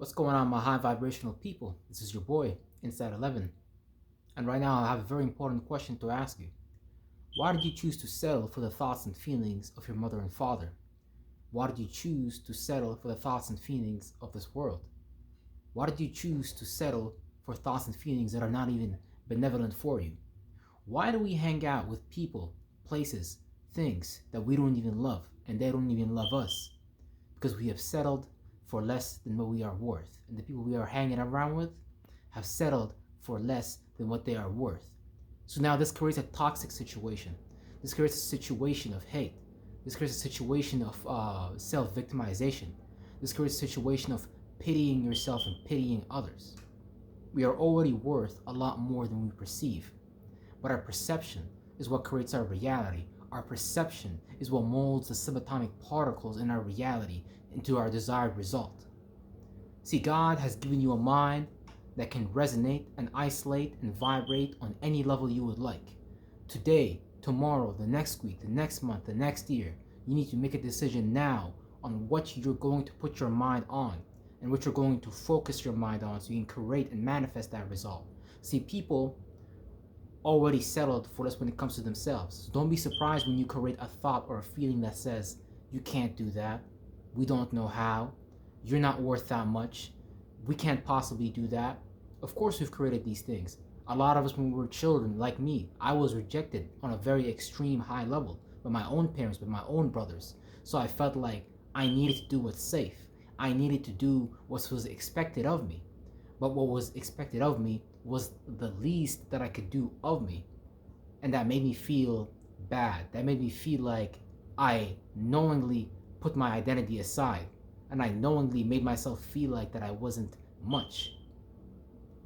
What's going on, my high vibrational people? This is your boy, Inside 11. And right now, I have a very important question to ask you. Why did you choose to settle for the thoughts and feelings of your mother and father? Why did you choose to settle for the thoughts and feelings of this world? Why did you choose to settle for thoughts and feelings that are not even benevolent for you? Why do we hang out with people, places, things that we don't even love and they don't even love us? Because we have settled for less than what we are worth. And the people we are hanging around with have settled for less than what they are worth. So now this creates a toxic situation. This creates a situation of hate. This creates a situation of self-victimization. This creates a situation of pitying yourself and pitying others. We are already worth a lot more than we perceive. But our perception is what creates our reality. Our perception is what molds the subatomic particles in our reality into our desired result. See, God has given you a mind that can resonate and isolate and vibrate on any level you would like. Today, tomorrow, the next week, the next month, the next year, you need to make a decision now on what you're going to put your mind on and what you're going to focus your mind on so you can create and manifest that result. See, people already settled for this when it comes to themselves. So don't be surprised when you create a thought or a feeling that says, you can't do that, we don't know how, you're not worth that much, we can't possibly do that. Of course we've created these things. A lot of us when we were children, like me, I was rejected on a very extreme high level by my own parents, by my own brothers. So I felt like I needed to do what's safe. I needed to do what was expected of me. But what was expected of me was the least that I could do of me. And that made me feel bad. That made me feel like I knowingly put my identity aside. And I knowingly made myself feel like that I wasn't much.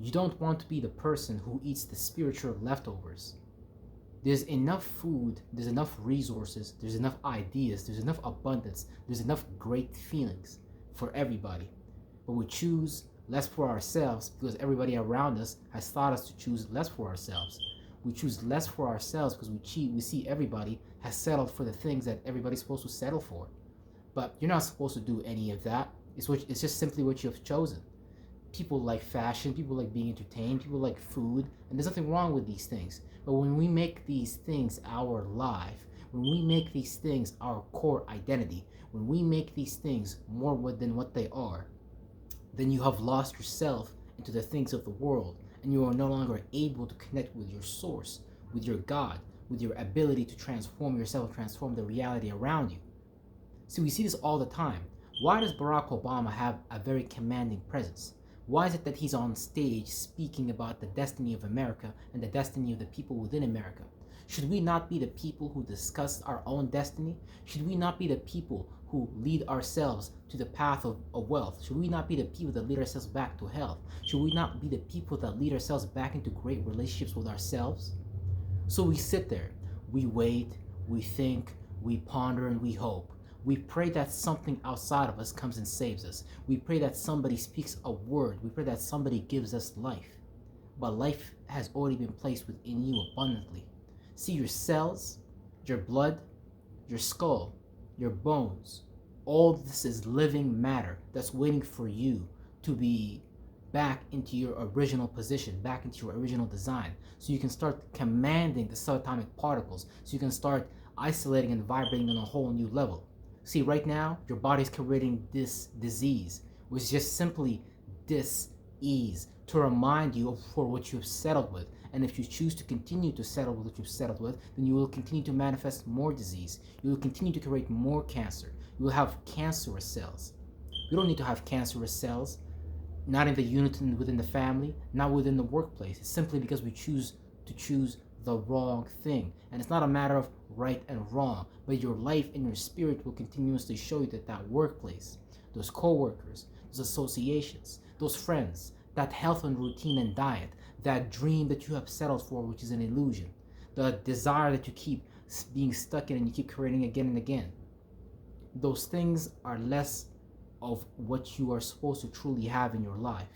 You don't want to be the person who eats the spiritual leftovers. There's enough food, there's enough resources, there's enough ideas, there's enough abundance, there's enough great feelings for everybody. But we choose less for ourselves because everybody around us has taught us to choose less for ourselves. We choose less for ourselves because we see everybody has settled for the things that everybody's supposed to settle for. But you're not supposed to do any of that. It's just simply what you have chosen. People like fashion, people like being entertained, people like food, and there's nothing wrong with these things. But when we make these things our life, when we make these things our core identity, when we make these things more than what they are, then you have lost yourself into the things of the world, and you are no longer able to connect with your source, with your God, with your ability to transform yourself, transform the reality around you. See, we see this all the time. Why does Barack Obama have a very commanding presence? Why is it that he's on stage speaking about the destiny of America and the destiny of the people within America? Should we not be the people who discuss our own destiny? Should we not be the people who lead ourselves to the path of wealth? Should we not be the people that lead ourselves back to health? Should we not be the people that lead ourselves back into great relationships with ourselves? So we sit there, we wait, we think, we ponder, and we hope. We pray that something outside of us comes and saves us. We pray that somebody speaks a word. We pray that somebody gives us life. But life has already been placed within you abundantly. See, your cells, your blood, your skull, your bones, all this is living matter that's waiting for you to be back into your original position, back into your original design, so you can start commanding the subatomic particles, so you can start isolating and vibrating on a whole new level. See, right now, your body's creating this disease, which is just simply dis-ease, to remind you of for what you've settled with. And if you choose to continue to settle with what you've settled with, then you will continue to manifest more disease. You will continue to create more cancer. You will have cancerous cells. You don't need to have cancerous cells, not in the unit within the family, not within the workplace. It's simply because we choose the wrong thing. And it's not a matter of right and wrong, but your life and your spirit will continuously show you that workplace, those co-workers, those associations, those friends, that health and routine and diet, that dream that you have settled for, which is an illusion, the desire that you keep being stuck in and you keep creating again and again, those things are less of what you are supposed to truly have in your life.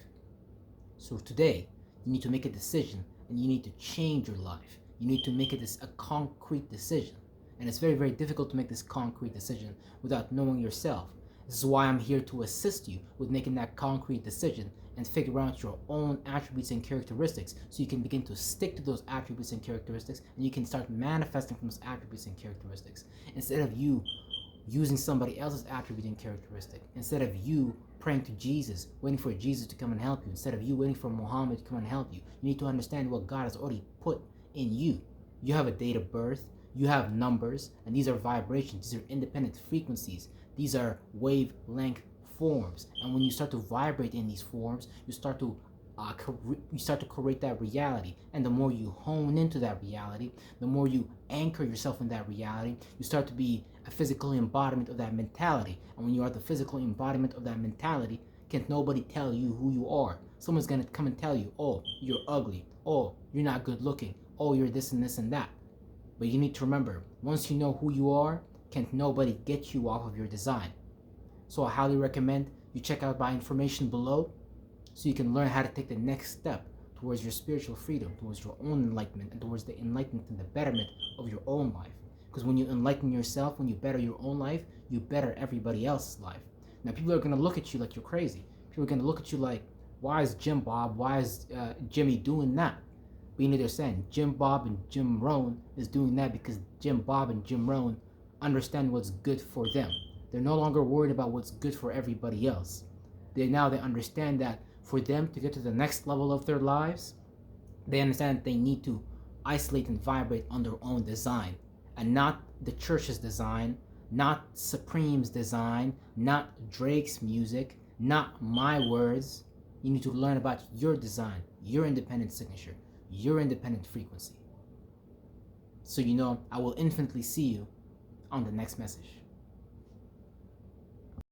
So today, you need to make a decision and you need to change your life. You need to make it a concrete decision. And it's very, very difficult to make this concrete decision without knowing yourself. This is why I'm here to assist you with making that concrete decision and figure out your own attributes and characteristics so you can begin to stick to those attributes and characteristics, and you can start manifesting from those attributes and characteristics instead of you using somebody else's attribute and characteristic, instead of you praying to Jesus, waiting for Jesus to come and help you, instead of you waiting for Muhammad to come and help you. You need to understand what God has already put in you. You have a date of birth, you have numbers, and these are vibrations, these are independent frequencies, these are wavelength forms. And when you start to vibrate in these forms, you start to create that reality. And the more you hone into that reality, the more you anchor yourself in that reality, you start to be a physical embodiment of that mentality. And when you are the physical embodiment of that mentality, can't nobody tell you who you are. Someone's gonna come and tell you, oh, you're ugly, oh, you're not good looking, oh, you're this and this and that. But you need to remember, once you know who you are, can't nobody get you off of your design. So I highly recommend you check out my information below so you can learn how to take the next step towards your spiritual freedom, towards your own enlightenment, and towards the enlightenment and the betterment of your own life. Because when you enlighten yourself, when you better your own life, you better everybody else's life. Now people are going to look at you like you're crazy. People are going to look at you like, why is Jim Bob, why is Jimmy doing that? But you need to understand, Jim Bob and Jim Rohn is doing that because Jim Bob and Jim Rohn understand what's good for them. They're no longer worried about what's good for everybody else. They understand that for them to get to the next level of their lives, they understand that they need to isolate and vibrate on their own design, and not the church's design, not Supreme's design, not Drake's music, not my words. You need to learn about your design, your independent signature, your independent frequency. So you know I will infinitely see you on the next message.